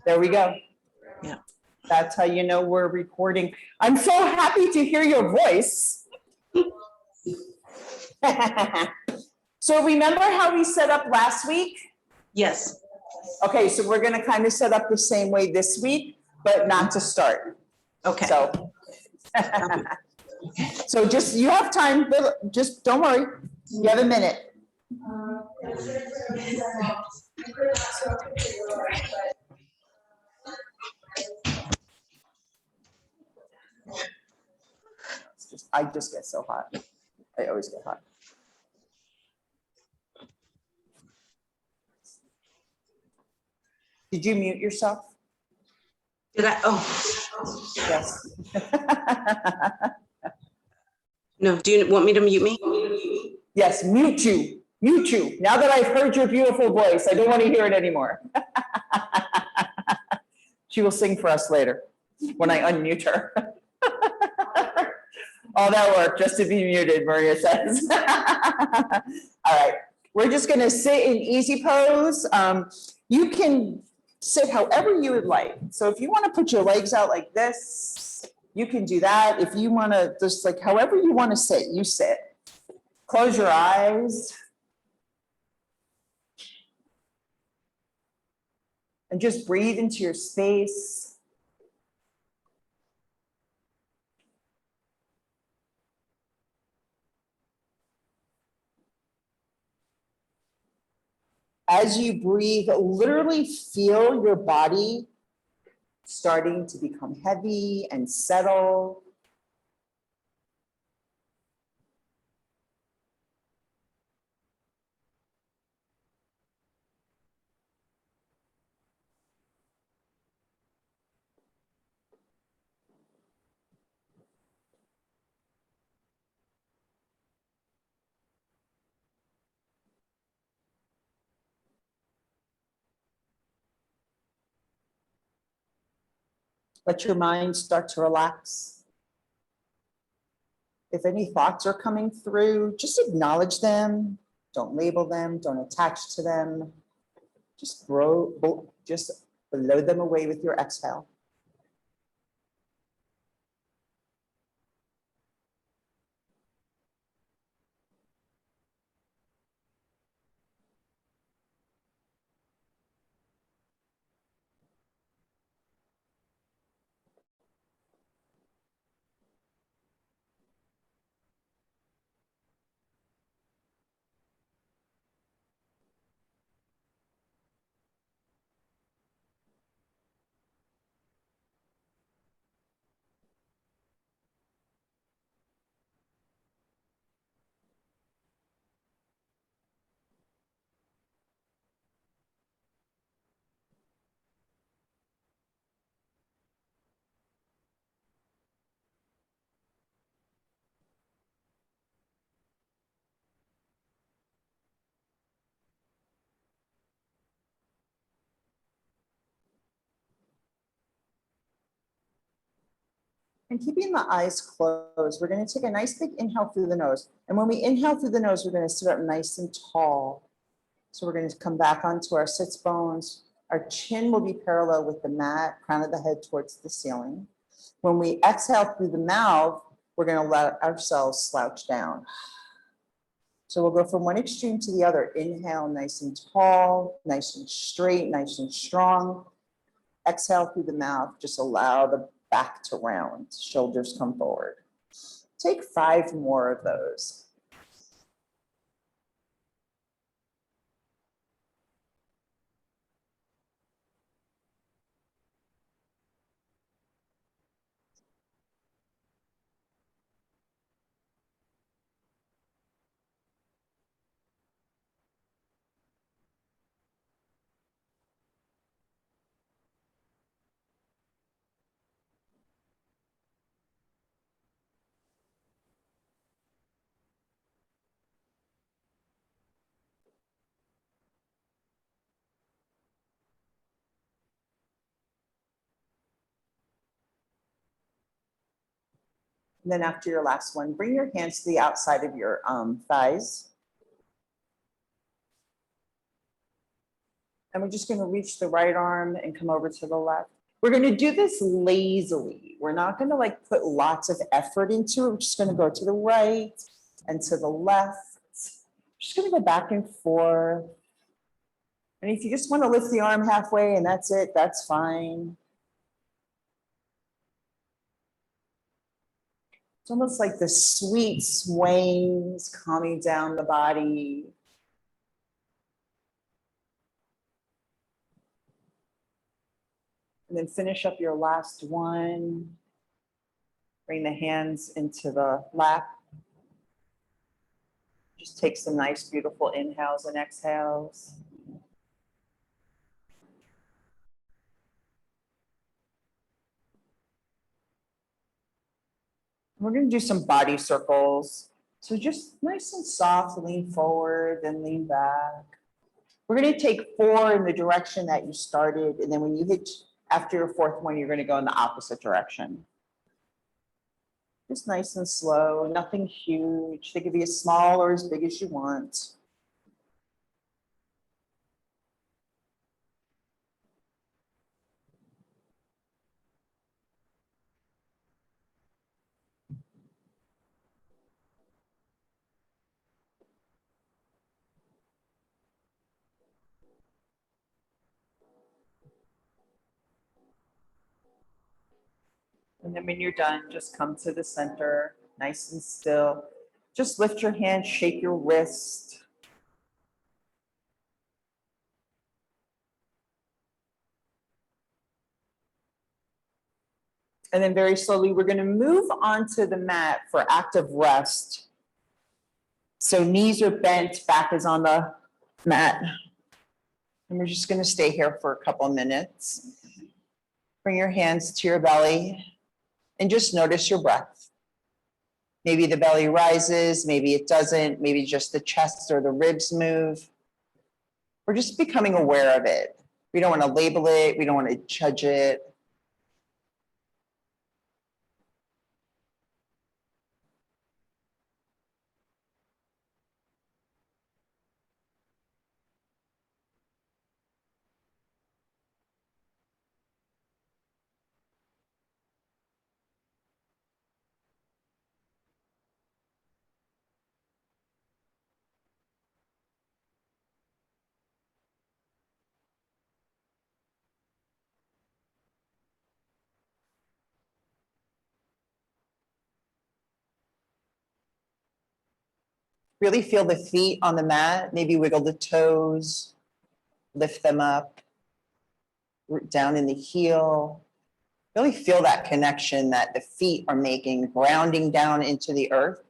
There we go. Yeah. That's how you know we're recording. I'm so happy to hear your voice. So remember how we set up last week? Yes. Okay, so we're gonna kind of set up the same way this week, but not to start. Okay. So. So just, you have time, just don't worry, you have a minute. I just get so hot. I always get hot. Did you mute yourself? Did I? Oh. Yes. No, do you want me to mute me? Yes, mute you. Mute you. Now that I've heard your beautiful voice, I don't want to hear it anymore. She will sing for us later when I unmute her. All that work just to be muted, Maria says. All right, we're just gonna sit in easy pose. You can sit however you would like. So if you wanna put your legs out like this, you can do that. If you wanna, just like however you wanna sit, you sit. Close your eyes. And just breathe into your space. As you breathe, literally feel your body starting to become heavy and settle. Let your mind start to relax. If any thoughts are coming through, just acknowledge them. Don't label them, don't attach to them. Just blow them away with your exhale. And keeping the eyes closed, we're going to take a nice big inhale through the nose. And when we inhale through the nose, we're going to sit up nice and tall. So we're going to come back onto our sits bones. Our chin will be parallel with the mat, crown of the head towards the ceiling. When we exhale through the mouth, we're going to let ourselves slouch down. So we'll go from one extreme to the other. Inhale, nice and tall, nice and straight, nice and strong. Exhale through the mouth, just allow the back to round, shoulders come forward. Take 5 more of those. And then after your last one, bring your hands to the outside of your thighs. And we're just gonna reach the right arm and come over to the left. We're gonna do this lazily. We're not gonna like put lots of effort into it. We're just gonna go to the right and to the left. Just gonna go back and forth. And if you just wanna lift the arm halfway and that's it, that's fine. It's almost like the sweet swayings calming down the body. And then finish up your last one. Bring the hands into the lap. Just take some nice, beautiful inhales and exhales. We're going to do some body circles. So just nice and soft, lean forward, then lean back. We're going to take 4 in the direction that you started. And then when you hit after your 4th one, you're going to go in the opposite direction. Just nice and slow, nothing huge. They could be as small or as big as you want. And then when you're done, just come to the center, nice and still. Just lift your hand, shake your wrist. And then very slowly, we're gonna move onto the mat for active rest. So knees are bent, back is on the mat. And we're just gonna stay here for a couple of minutes. Bring your hands to your belly and just notice your breath. Maybe the belly rises, maybe it doesn't, maybe just the chest or the ribs move. We're just becoming aware of it. We don't want to label it, we don't want to judge it. Really feel the feet on the mat, maybe wiggle the toes, lift them up, root down in the heel. Really feel that connection that the feet are making, grounding down into the earth.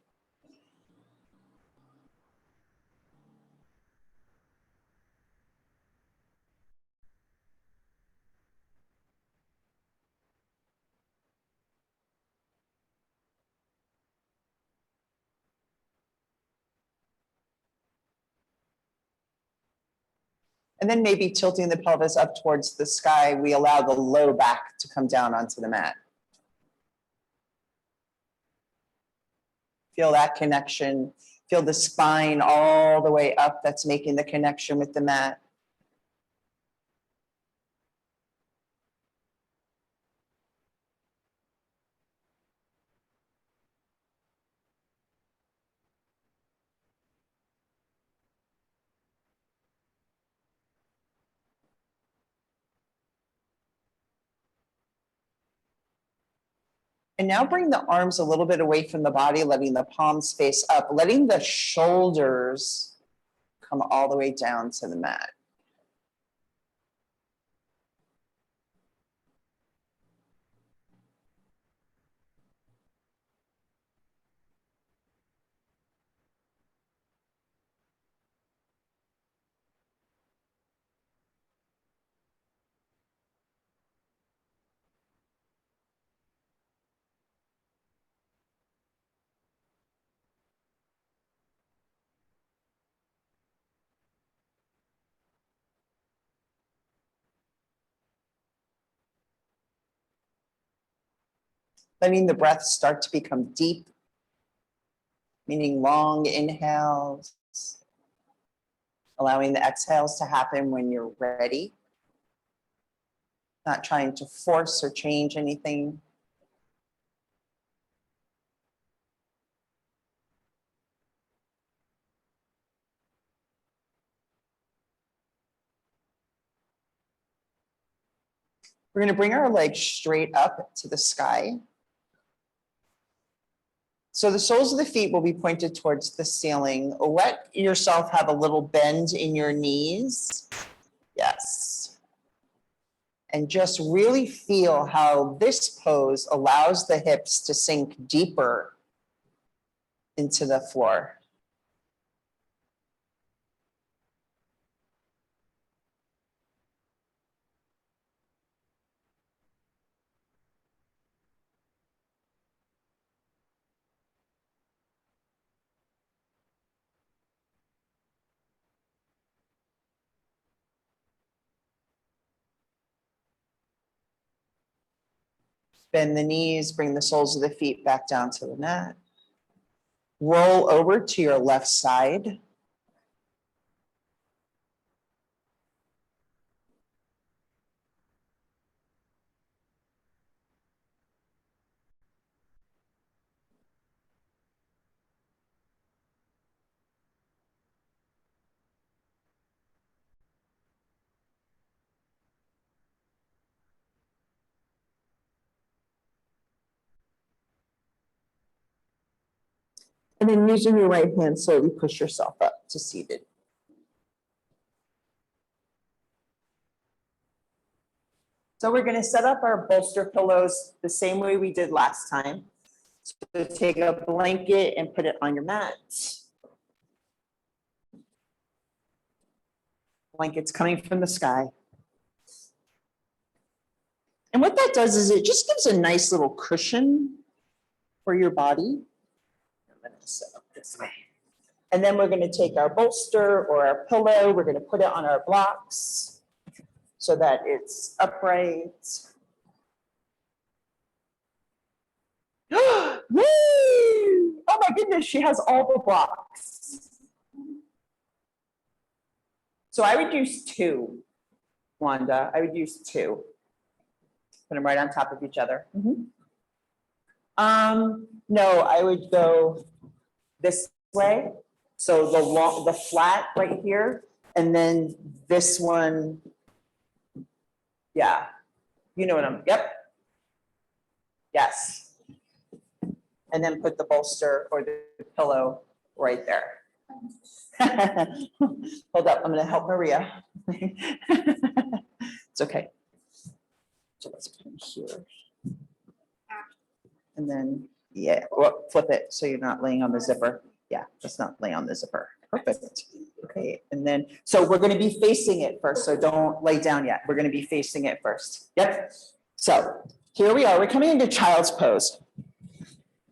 And then maybe tilting the pelvis up towards the sky, we allow the low back to come down onto the mat. Feel that connection. Feel the spine all the way up that's making the connection with the mat. And now bring the arms a little bit away from the body, letting the palms face up, letting the shoulders come all the way down to the mat. Letting the breath start to become deep, meaning long inhales, allowing the exhales to happen when you're ready. Not trying to force or change anything. We're going to bring our legs straight up to the sky. So the soles of the feet will be pointed towards the ceiling. Let yourself have a little bend in your knees. Yes. And just really feel how this pose allows the hips to sink deeper into the floor. Bend the knees, bring the soles of the feet back down to the mat. Roll over to your left side. And then using your right hand, slowly push yourself up to seated. So we're going to set up our bolster pillows the same way we did last time. So take a blanket and put it on your mat. Blankets coming from the sky. And what that does is it just gives a nice little cushion for your body. I'm going to set up this way. And then we're going to take our bolster or our pillow, we're going to put it on our blocks so that it's upright. Yay! Oh my goodness, she has all the blocks. So I would use 2, Wanda. I would use 2. Put them right on top of each other. No, I would go this way. So the flat right here, and then this one. Yeah, you know what yep. Yes. And then put the bolster or the pillow right there. Hold up, I'm gonna help Maria. It's okay. So let's put him here. And then, yeah, well, flip it so you're not laying on the zipper. Yeah, let's not lay on the zipper. Perfect. Okay, and then, so we're gonna be facing it first, so don't lay down yet. We're gonna be facing it first. Yep. So here we are, we're coming into child's pose.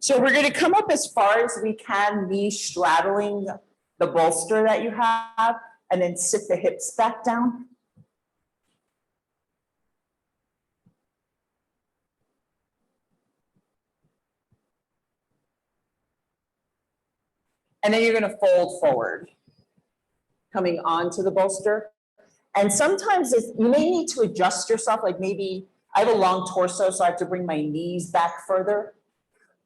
So we're gonna come up as far as we can, knees straddling the bolster that you have, and then sit the hips back down. And then you're gonna fold forward, coming onto the bolster. And sometimes you may need to adjust yourself, like maybe I have a long torso, so I have to bring my knees back further.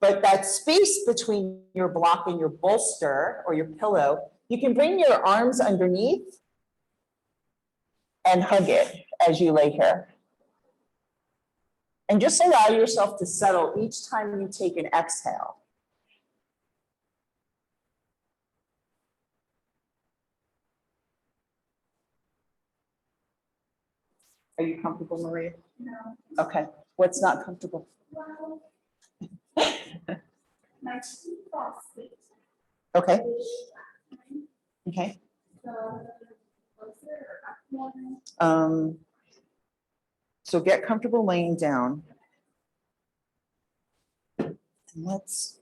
But that space between your block and your bolster or your pillow, you can bring your arms underneath and hug it as you lay here. And just allow yourself to settle each time you take an exhale. Are you comfortable, Maria? No. Okay. What's not comfortable? Well, my feet fall asleep. Okay. Okay. So, closer or up more? So get comfortable laying down. And let's.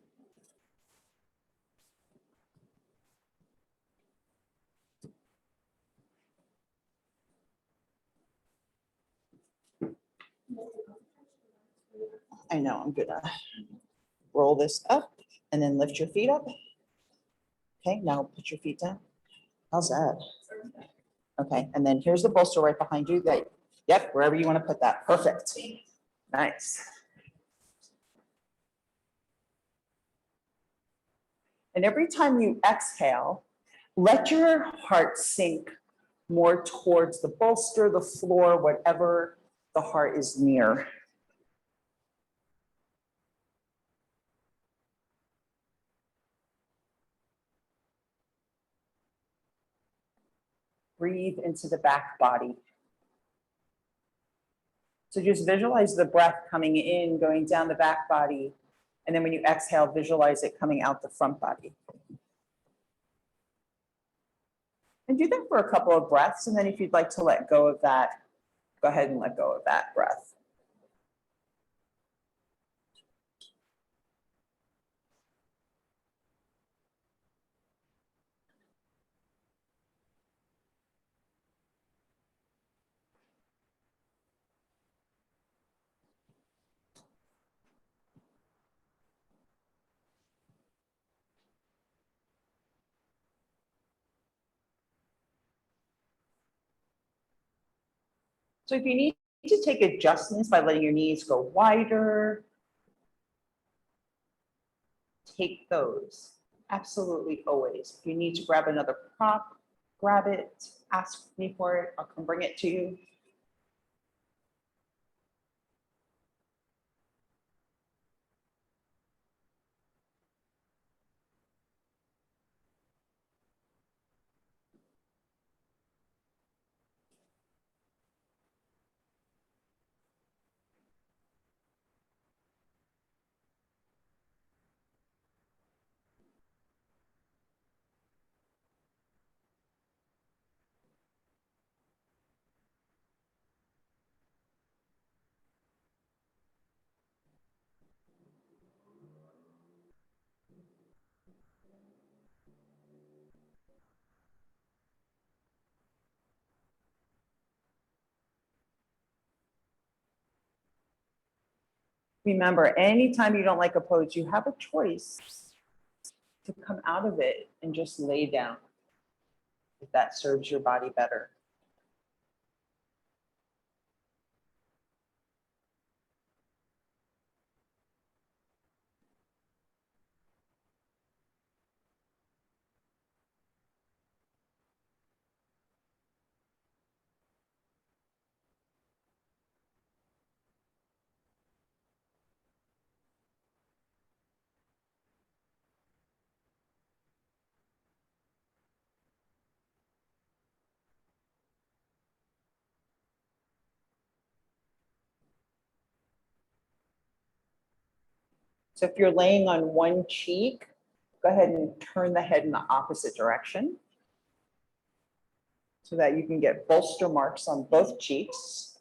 I know, I'm gonna roll this up and then lift your feet up. Okay, now put your feet down. How's that? Okay, and then here's the bolster right behind you that, yep, wherever you want to put that. Perfect. Nice. And every time you exhale, let your heart sink more towards the bolster, the floor, whatever the heart is near. Breathe into the back body. So just visualize the breath coming in, going down the back body. And then when you exhale, visualize it coming out the front body. And do that for a couple of breaths. And then if you'd like to let go of that, go ahead and let go of that breath. So if you need to take adjustments by letting your knees go wider, take those. Absolutely always. If you need to grab another prop, grab it, ask me for it, I'll come bring it to you. Remember, anytime you don't like a pose, you have a choice to come out of it and just lay down if that serves your body better. So if you're laying on one cheek, go ahead and turn the head in the opposite direction so that you can get bolster marks on both cheeks.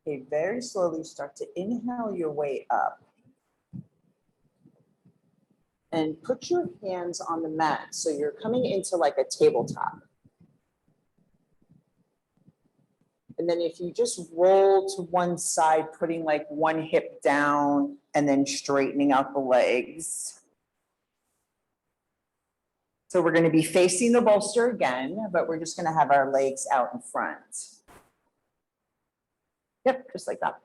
Okay, very slowly start to inhale your way up. And put your hands on the mat. So you're coming into like a tabletop. And then if you just roll to one side, putting like one hip down and then straightening out the legs. So we're going to be facing the bolster again, but we're just going to have our legs out in front. Yep, just like that.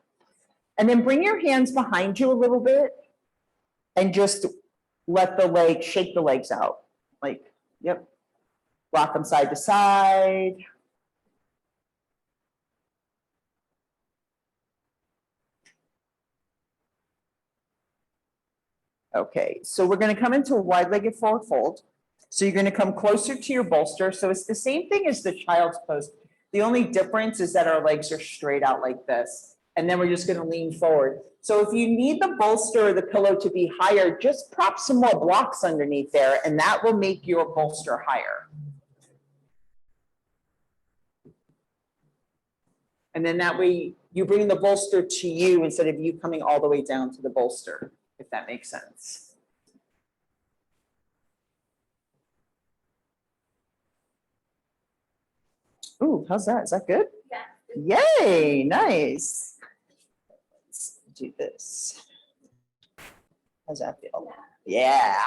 And then bring your hands behind you a little bit and just let the legs, shake the legs out. Like, yep. Rock them side to side. Okay, so we're going to come into a wide-legged forward fold. So you're going to come closer to your bolster. So it's the same thing as the child's pose. The only difference is that our legs are straight out like this. And then we're just going to lean forward. So if you need the bolster or the pillow to be higher, just prop some more blocks underneath there, and that will make your bolster higher. And then that way you bring the bolster to you instead of you coming all the way down to the bolster, if that makes sense. Ooh, how's that? Is that good? Yeah. Yay, nice. Let's do this. How's that feel? Yeah.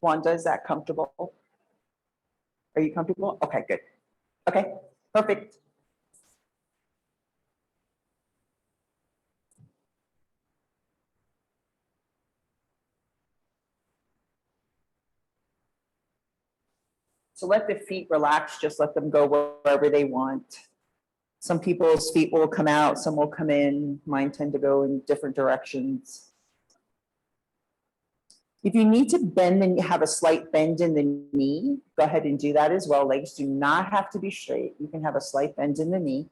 Wanda, is that comfortable? Are you comfortable? Okay, good. Okay, perfect. So let the feet relax, just let them go wherever they want. Some people's feet will come out, some will come in. Mine tend to go in different directions. If you need to bend and you have a slight bend in the knee, go ahead and do that as well. Legs do not have to be straight. You can have a slight bend in the knee.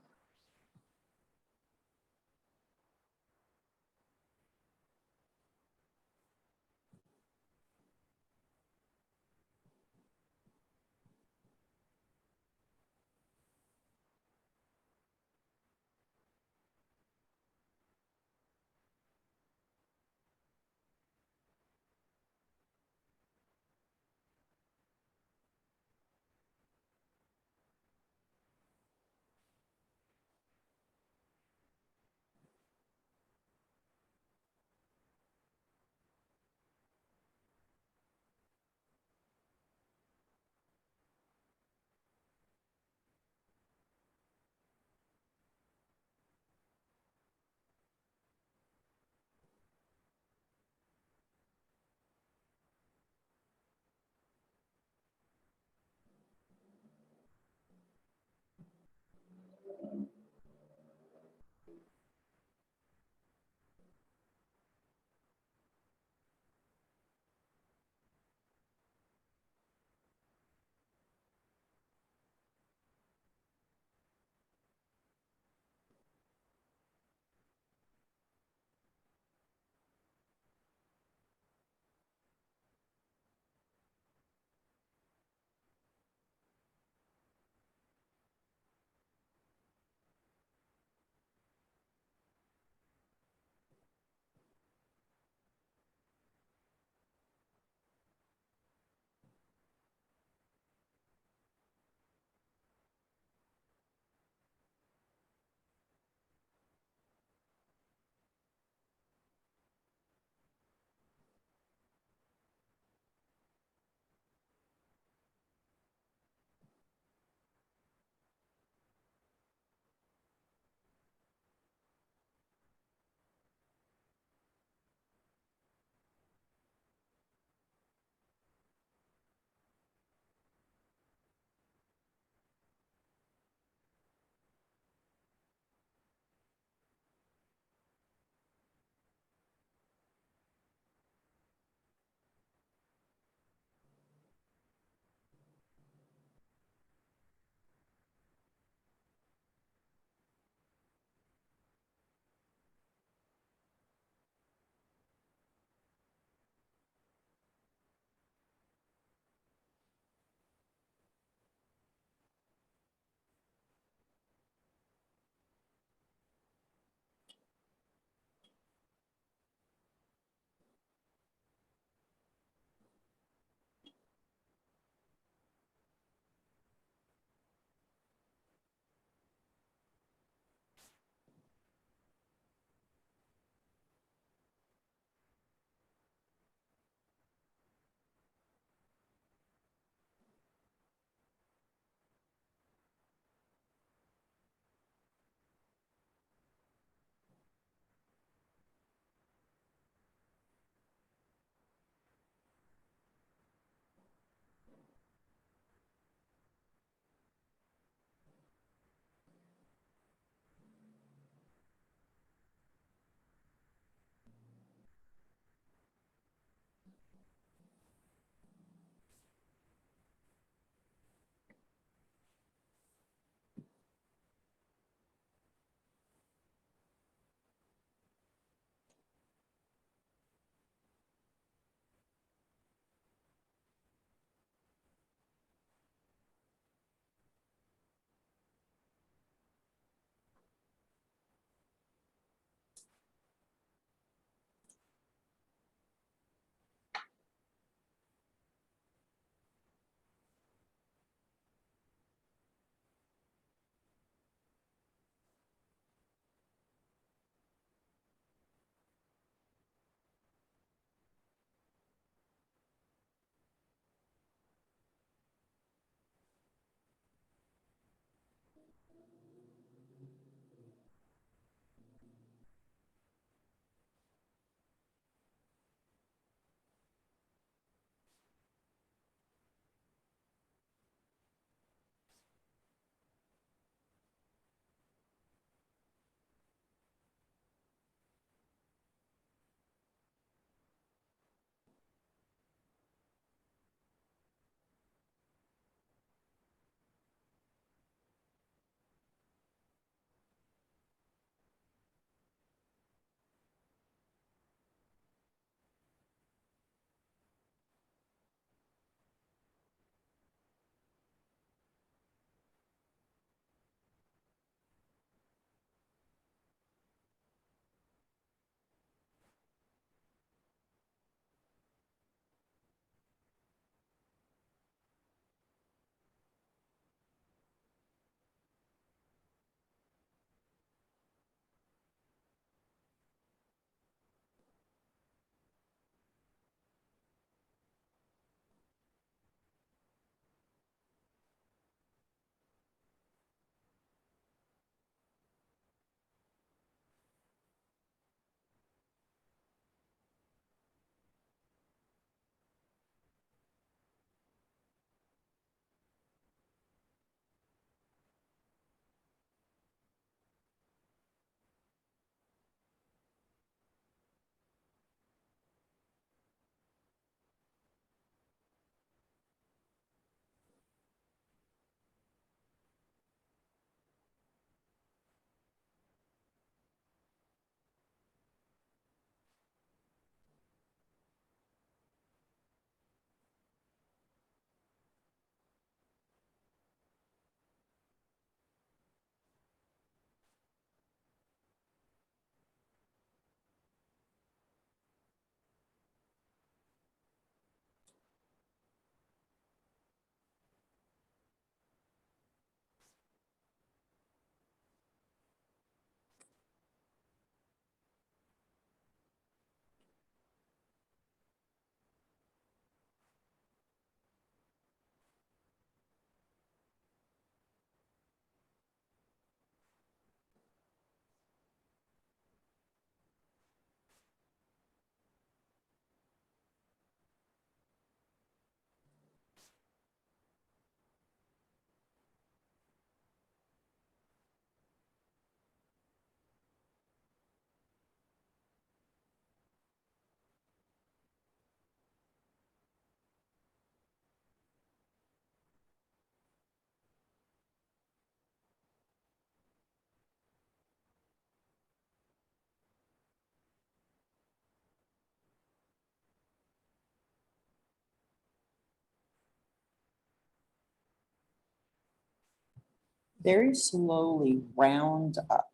Very slowly round up.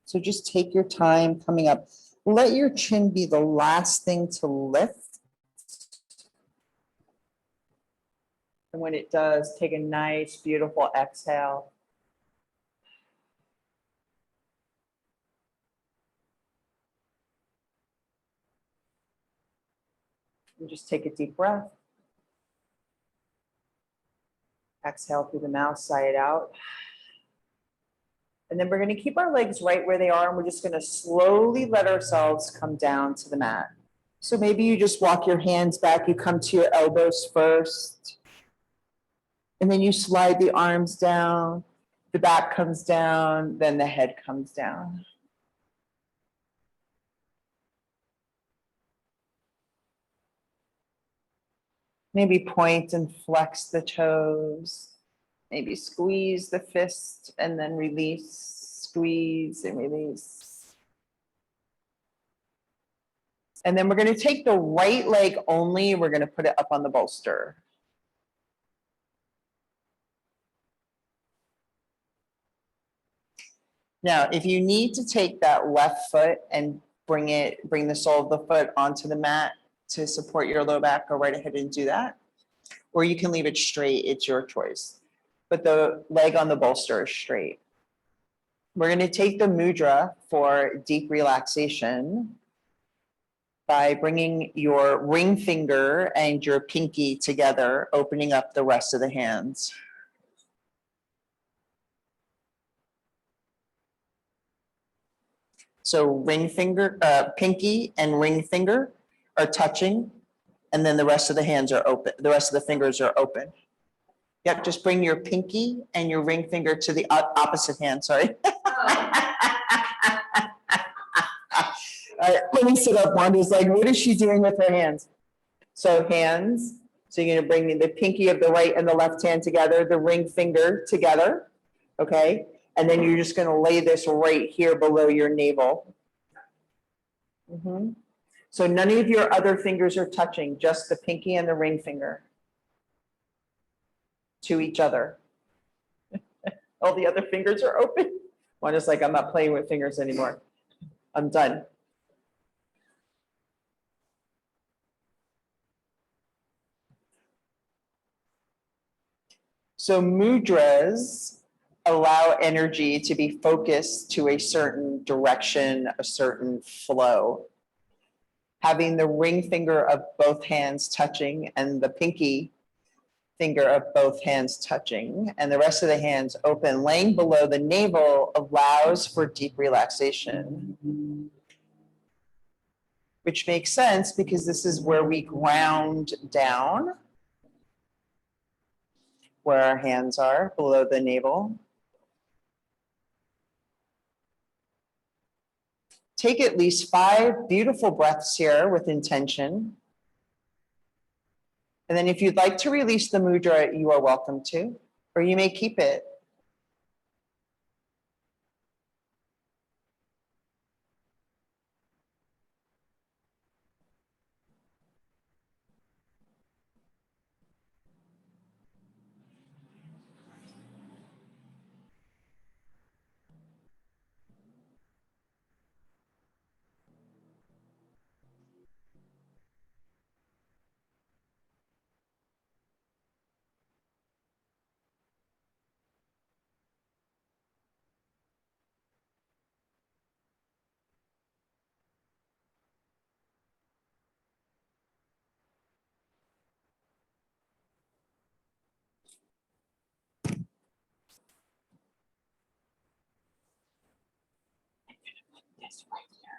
So just take your time coming up. Let your chin be the last thing to lift. And when it does, take a nice, beautiful exhale. And just take a deep breath. Exhale through the mouth, sigh it out. And then we're going to keep our legs right where they are, and we're just going to slowly let ourselves come down to the mat. So maybe you just walk your hands back, you come to your elbows first, and then you slide the arms down, the back comes down, then the head comes down. Maybe point and flex the toes. Maybe squeeze the fist and then release, squeeze and release. And then we're going to take the right leg only. We're going to put it up on the bolster. Now, if you need to take that left foot and bring the sole of the foot onto the mat to support your low back, go right ahead and do that. Or you can leave it straight, it's your choice. But the leg on the bolster is straight. We're going to take the mudra for deep relaxation by bringing your ring finger and your pinky together, opening up the rest of the hands. So ring finger, pinky and ring finger are touching, and then the rest of the hands are open. The rest of the fingers are open. Yep, just bring your pinky and your ring finger to the opposite hand, sorry. All right, let me sit up. Wanda's like, what is she doing with her hands? So hands, so you're gonna bring the pinky of the right and the left hand together, the ring finger together, okay? And then you're just gonna lay this right here below your navel. So none of your other fingers are touching, just the pinky and the ring finger to each other. All the other fingers are open. One is like, I'm not playing with fingers anymore. I'm done. So mudras allow energy to be focused to a certain direction, a certain flow. Having the ring finger of both hands touching and the pinky finger of both hands touching and the rest of the hands open, laying below the navel allows for deep relaxation. Which makes sense because this is where we ground down, where our hands are below the navel. Take at least 5 beautiful breaths here with intention. And then if you'd like to release the mudra, you are welcome to, or you may keep it. This right here.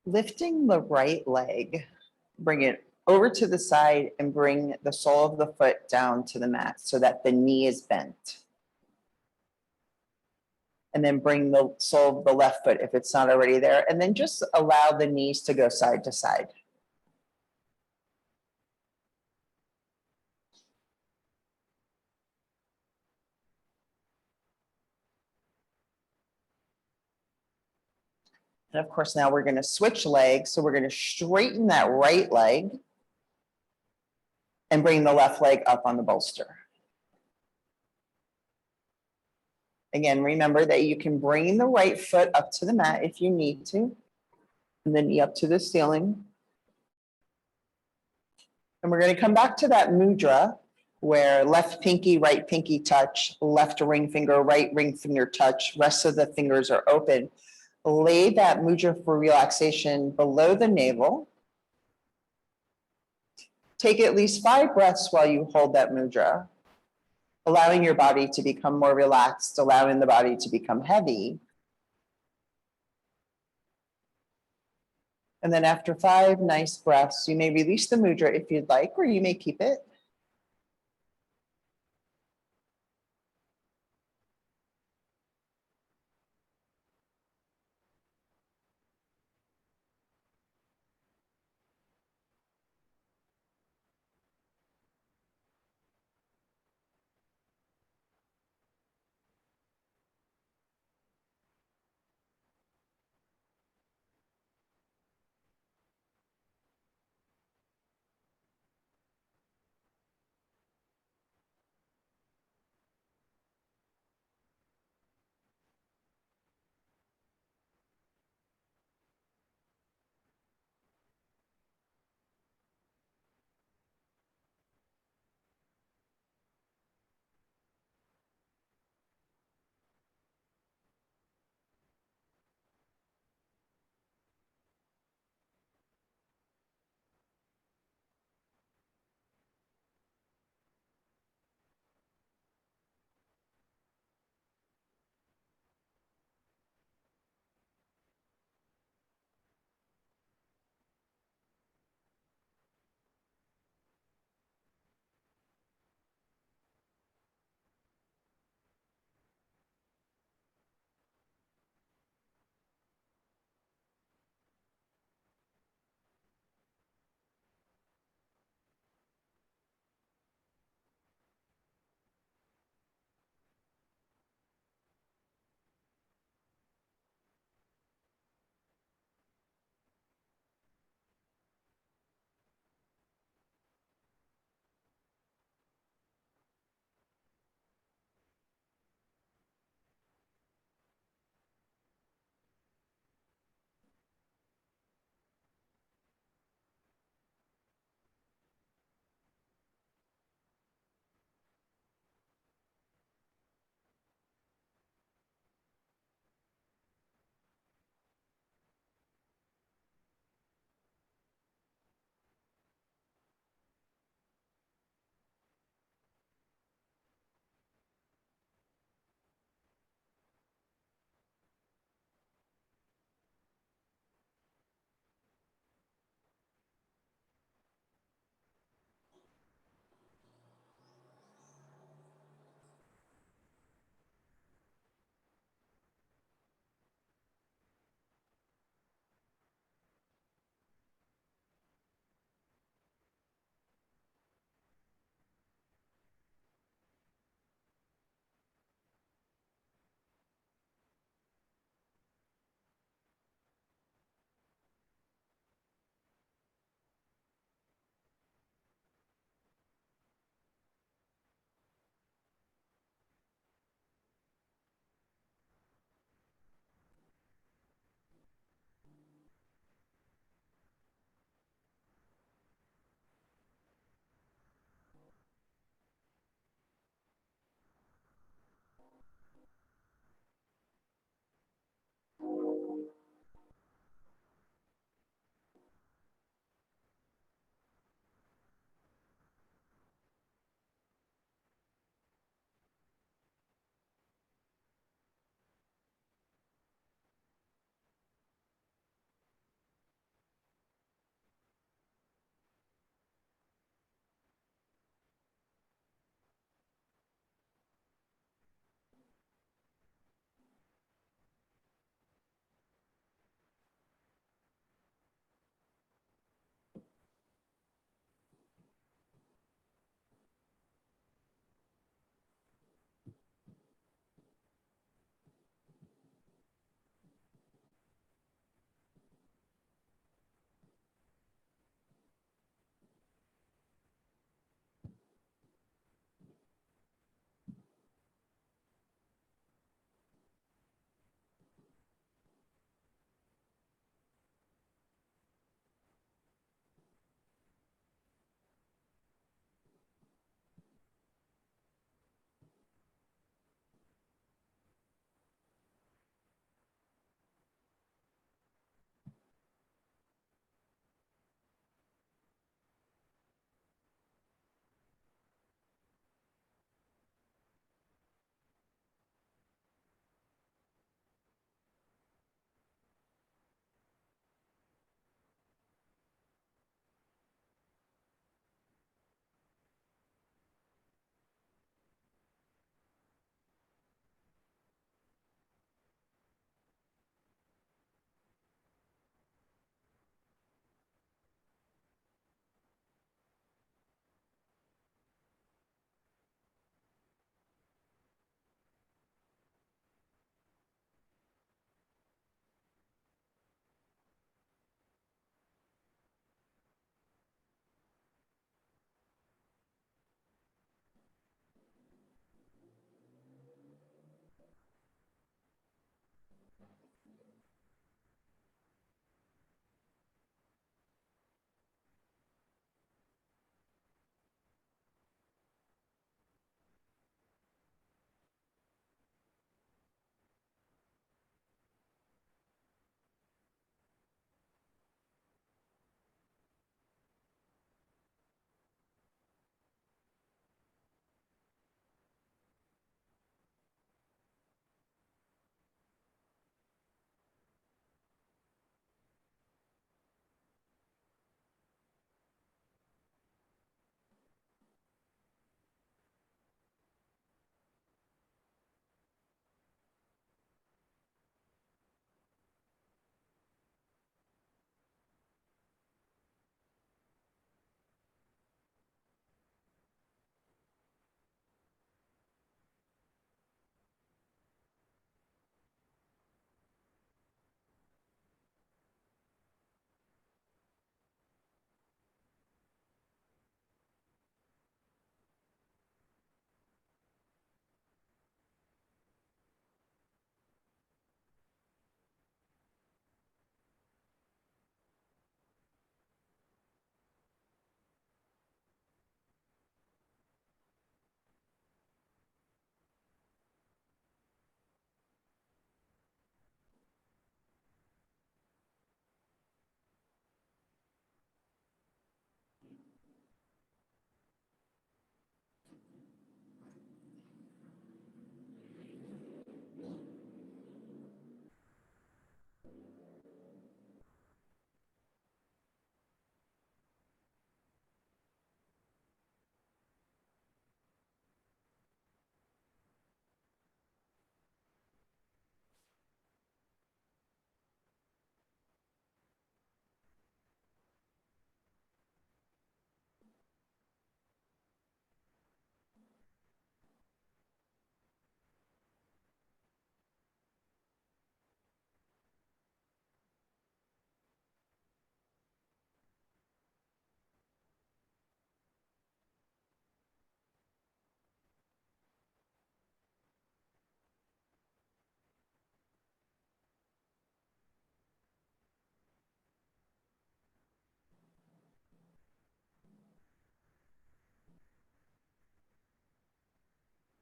Lifting the right leg, bring it over to the side and bring the sole of the foot down to the mat so that the knee is bent. And then bring the sole of the left foot if it's not already there, and then just allow the knees to go side to side. And of course, now we're going to switch legs. So we're going to straighten that right leg and bring the left leg up on the bolster. Again, remember that you can bring the right foot up to the mat if you need to, and the knee up to the ceiling. And we're going to come back to that mudra where left pinky, right pinky touch, left ring finger, right ring finger touch, rest of the fingers are open. Lay that mudra for relaxation below the navel. Take at least 5 breaths while you hold that mudra, allowing your body to become more relaxed, allowing the body to become heavy. And then after 5 nice breaths, you may release the mudra if you'd like, or you may keep it.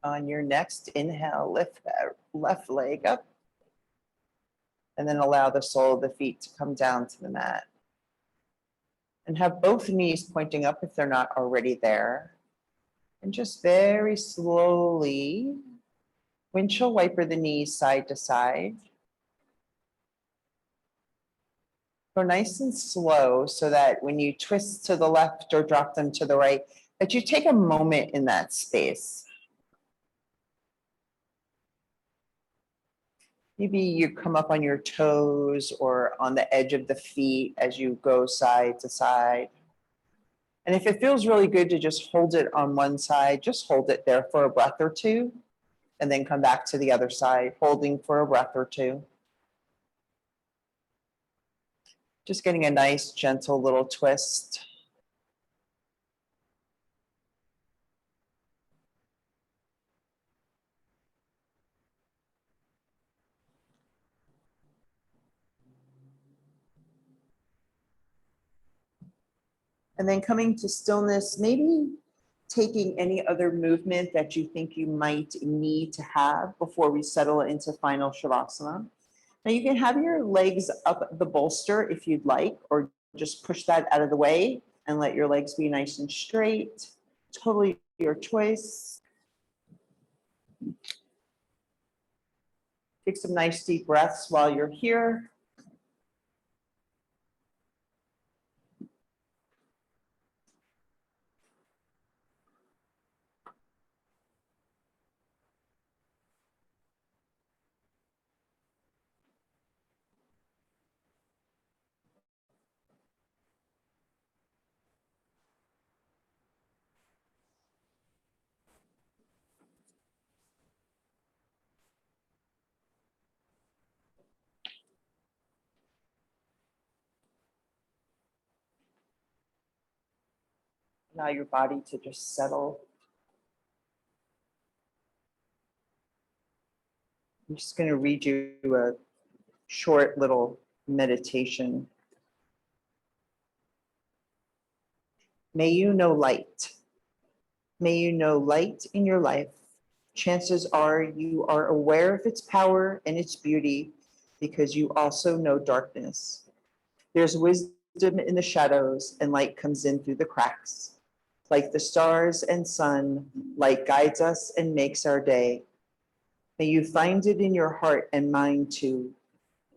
On your next inhale, lift that left leg up. And then allow the sole of the feet to come down to the mat. And have both knees pointing up if they're not already there. And just very slowly windshield wiper the knees side to side. Go nice and slow so that when you twist to the left or drop them to the right, that you take a moment in that space. Maybe you come up on your toes or on the edge of the feet as you go side to side. And if it feels really good to just hold it on one side, just hold it there for a breath or two, and then come back to the other side, holding for a breath or two. Just getting a nice, gentle little twist. And then coming to stillness, maybe taking any other movement that you think you might need to have before we settle into final Shavasana. Now you can have your legs up the bolster if you'd like, or just push that out of the way and let your legs be nice and straight. Totally your choice. Take some nice deep breaths while you're here. Allow your body to just settle. I'm just going to read you a short little meditation. May you know light. May you know light in your life. Chances are you are aware of its power and its beauty because you also know darkness. There's wisdom in the shadows and light comes in through the cracks. Like the stars and sun, light guides us and makes our day. May you find it in your heart and mind to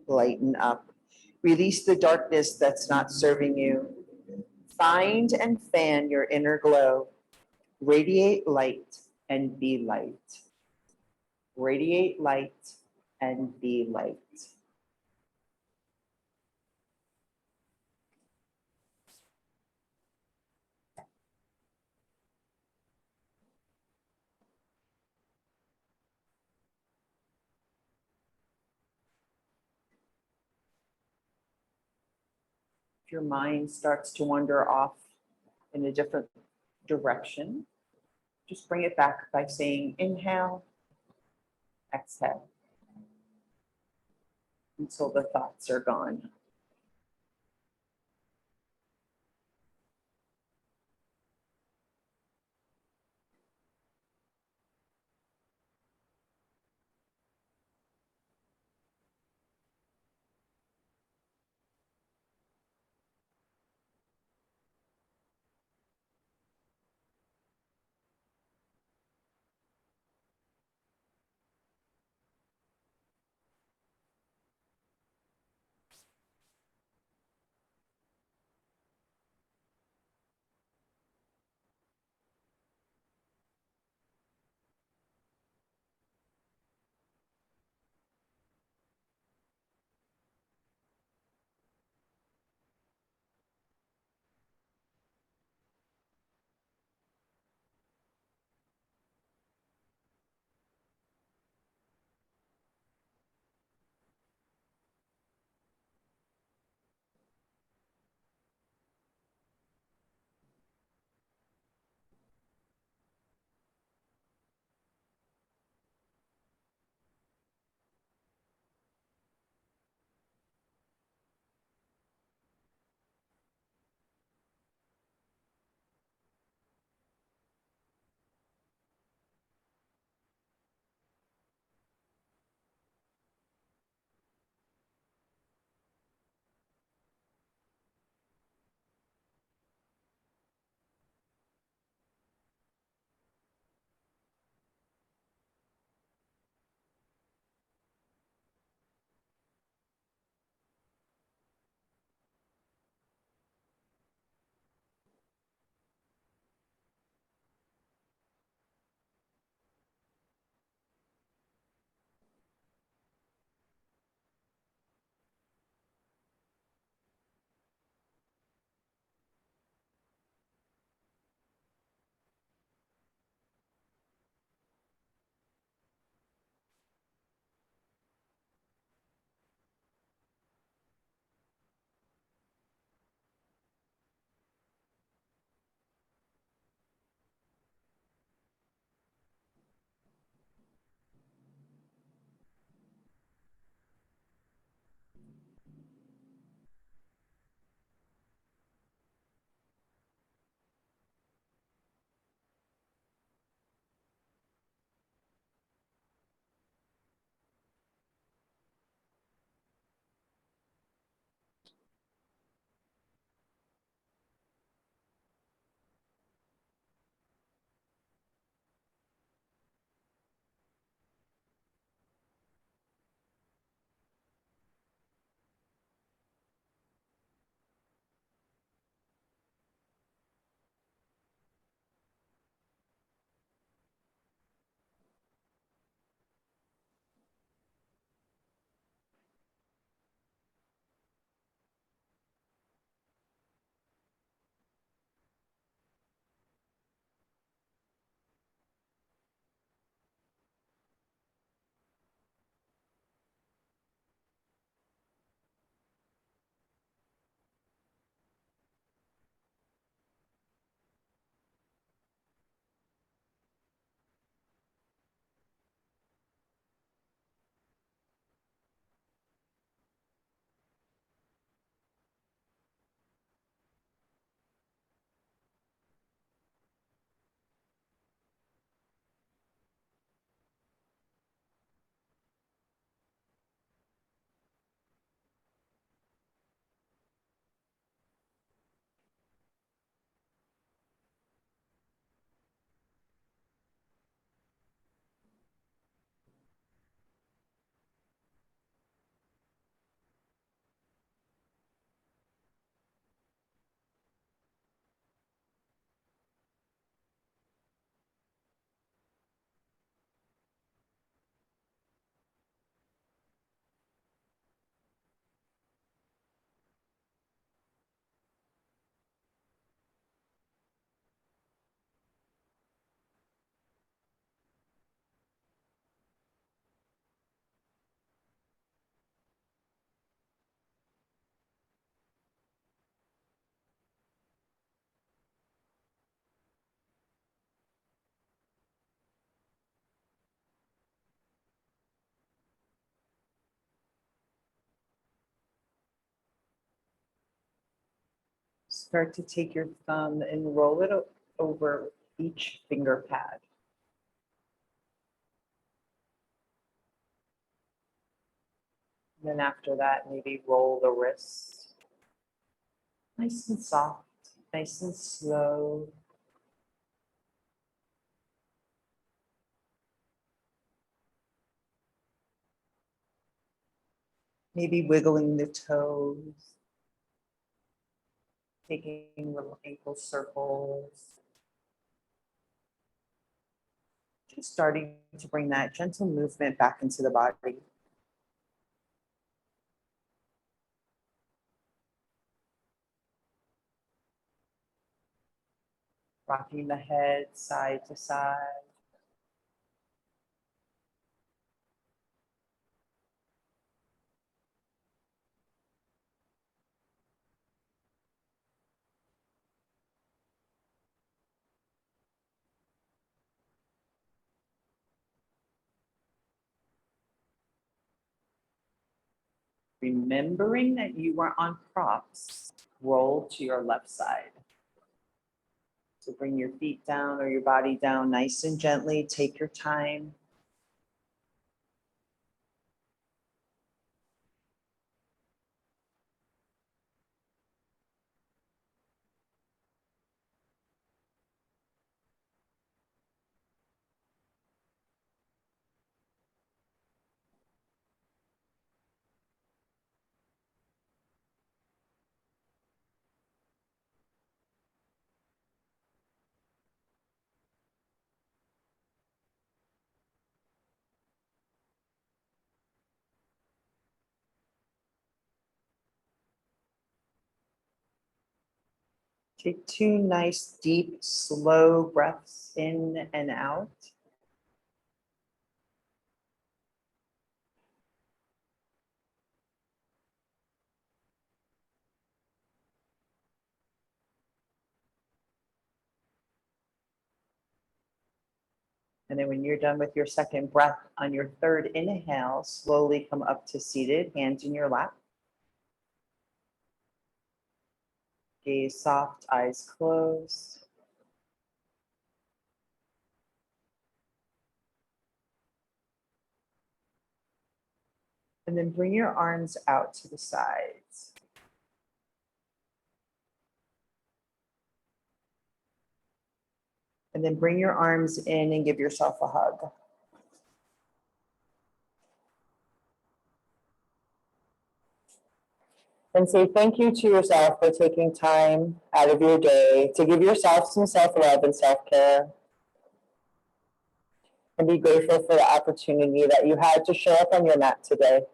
lighten up. Release the darkness that's not serving you. Find and fan your inner glow. Radiate light and be light. Radiate light and be light. If your mind starts to wander off in a different direction, just bring it back by saying inhale, exhale, until the thoughts are gone. Start to take your thumb and roll it over each finger pad. Then after that, maybe roll the wrist. Nice and soft, nice and slow. Maybe wiggling the toes. Taking little ankle circles. Just starting to bring that gentle movement back into the body. Rocking the head side to side. Remembering that you are on props, roll to your left side. So bring your feet down or your body down nice and gently. Take your time. Take 2 nice, deep, slow breaths in and out. And then when you're done with your second breath, on your third inhale, slowly come up to seated, hands in your lap. Gaze soft, eyes closed. And then bring your arms out to the sides. And then bring your arms in and give yourself a hug. And say thank you to yourself for taking time out of your day to give yourself some self-love and self-care. And be grateful for the opportunity that you had to show up on your mat today.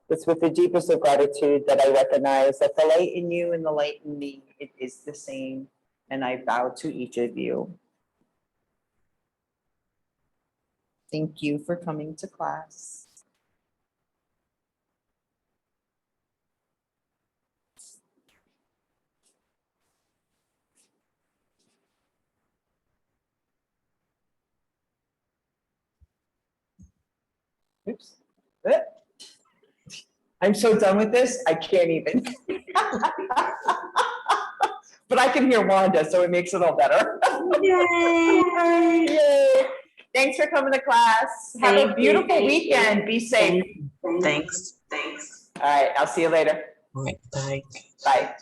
It's with the deepest of gratitude that I recognize that the light in you and the light in me, it is the same. And I bow to each of you. Thank you for coming to class. Oops. I'm so done with this, I can't even. But I can hear Wanda, so it makes it all better. Yay! Yay. Thanks for coming to class. Have Thank a beautiful you. weekend. Be safe. Thanks. All right, I'll see you later. All right, bye. Bye.